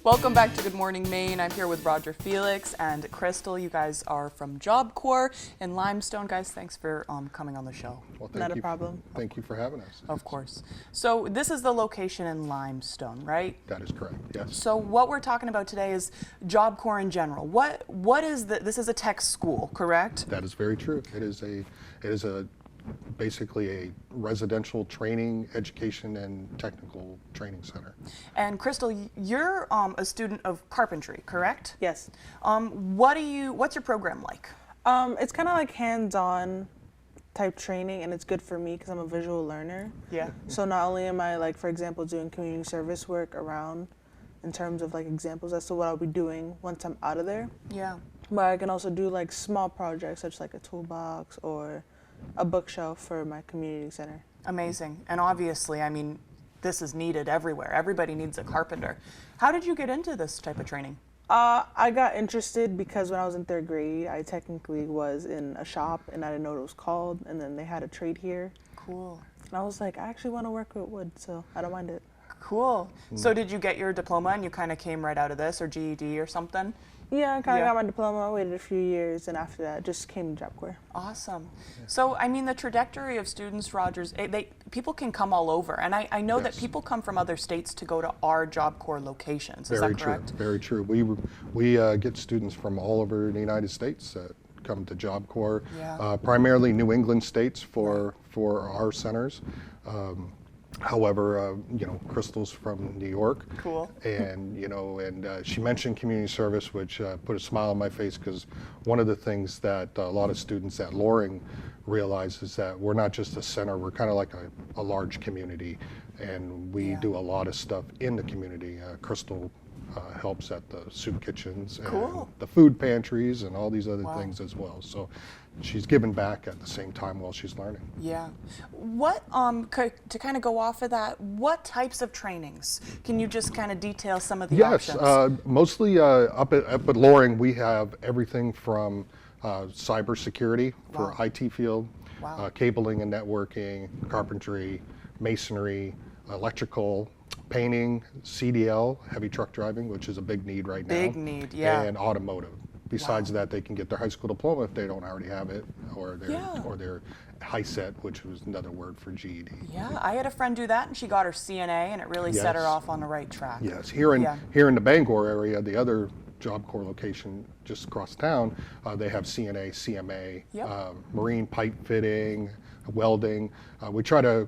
Welcome back to Good Morning Maine. I'm here with Roger Felix and Crystal. You guys are from Job Corps in Limestone. Guys, thanks for coming on the show. Well, Not a problem. Thank you for having us. Of course. So this is the location in Limestone, right? That is correct, yes. So what we're talking about today is Job Corps in general. What is this is a tech school, correct? That is very true. It is basically a residential training, education, and technical training center. And Crystal, you're a student of carpentry, correct? Yes. What's your program like? It's kind of like hands-on type training, and it's good for me because I'm a visual learner. Yeah. So not only am I, like, for example, doing community service work around in terms of like examples as to what I'll be doing once I'm out of there, Yeah. but I can also do like small projects such like a toolbox or a bookshelf for my community center. Amazing. And obviously, I mean, this is needed everywhere. Everybody needs a carpenter. How did you get into this type of training? I got interested because when I was in 3rd grade, I technically was in a shop and I didn't know what it was called, and then they had a trade here. Cool. And I was like, I actually want to work with wood, so I don't mind it. Cool. So did you get your diploma and you kind of came right out of this, or GED or something? Yeah, I kind of Yeah. got my diploma, waited a few years, and after that, just came to Job Corps. Awesome. So, I mean, the trajectory of students, Rogers, people can come all over. And I know that Yes. people come from other states to go to our Job Corps locations. Is Very that correct? true, very true. We get students from all over the United States that come to Job Corps, Yeah. primarily New England states for our centers. However, Crystal's from New York. Cool. And, she mentioned community service, which put a smile on my face, because one of the things that a lot of students at Loring realize is that we're not just a center, we're kind of like a large community, and we Yeah. do a lot of stuff in the community. Crystal helps at the soup kitchens and Cool. the food pantries and all these other Wow. things as well. So she's giving back at the same time while she's learning. Yeah. What, to kind of go off of that, what types of trainings? Can you just kind of detail some of the Yes, options? mostly up at Loring, we have everything from cybersecurity for Wow. IT field, Wow. cabling and networking, carpentry, masonry, electrical, painting, CDL, heavy truck driving, which is a big need right now. Big need, yeah. And automotive. Besides Wow. that, they can get their high school diploma if they don't already have it, or Yeah. their high set, which was another word for GED. Yeah, I had a friend do that, and she got her CNA, and it really set her Yes. off on the right track. Yes, here in the Bangor area, the other Job Corps location just across town, they have CNA, CMA, Yep. marine pipe fitting, welding. We try to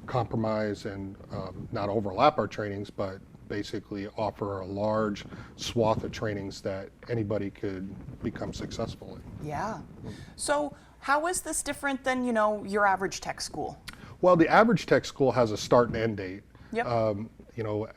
compromise and not overlap our trainings, but basically offer a large swath of trainings that anybody could become successful in. Yeah. So how is this different than, your average tech school? Well, the average tech school has a start and end date. Yep.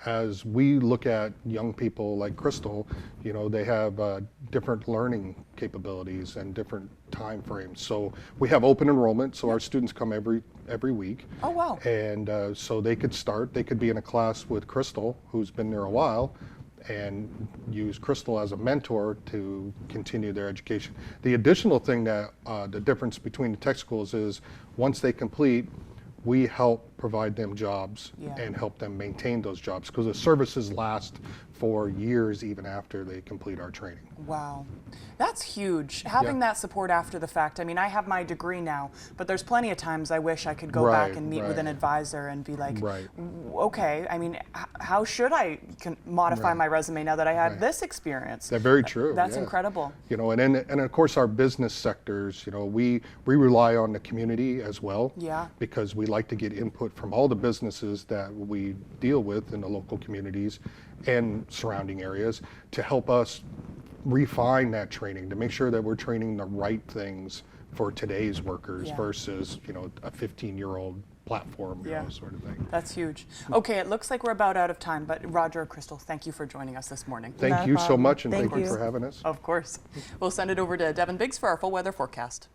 As we look at young people like Crystal, they have different learning capabilities and different time frames. So we have open enrollment, so our students come every week. Oh, wow. And so they could be in a class with Crystal, who's been there a while, and use Crystal as a mentor to continue their education. The additional thing that the difference between the tech schools is once they complete, we help provide them jobs Yeah. and help them maintain those jobs, because the services last for years even after they complete our training. Wow. That's huge. Having that support after the fact. I mean, I have my degree now, but there's plenty of times I wish I could go back Right, and meet with right. an advisor and be like, Right. okay, I mean, how should I modify Right. my resume now that I had Right. this experience? They're very true. That's yeah. incredible. And of course our business sectors, we rely on the community as well. Yeah. Because we like to get input from all the businesses that we deal with in the local communities and surrounding areas to help us refine that training, to make sure that we're training the right things for today's workers Yeah. versus, a 15-year-old platform, Yeah. sort of thing. That's huge. Okay, it looks like we're about out of time, but Roger or Crystal, thank you for joining us this morning. Thank Not a you so problem. much, and Thank thank you you. for having us. Of course. We'll send it over to Devin Biggs for our full weather forecast.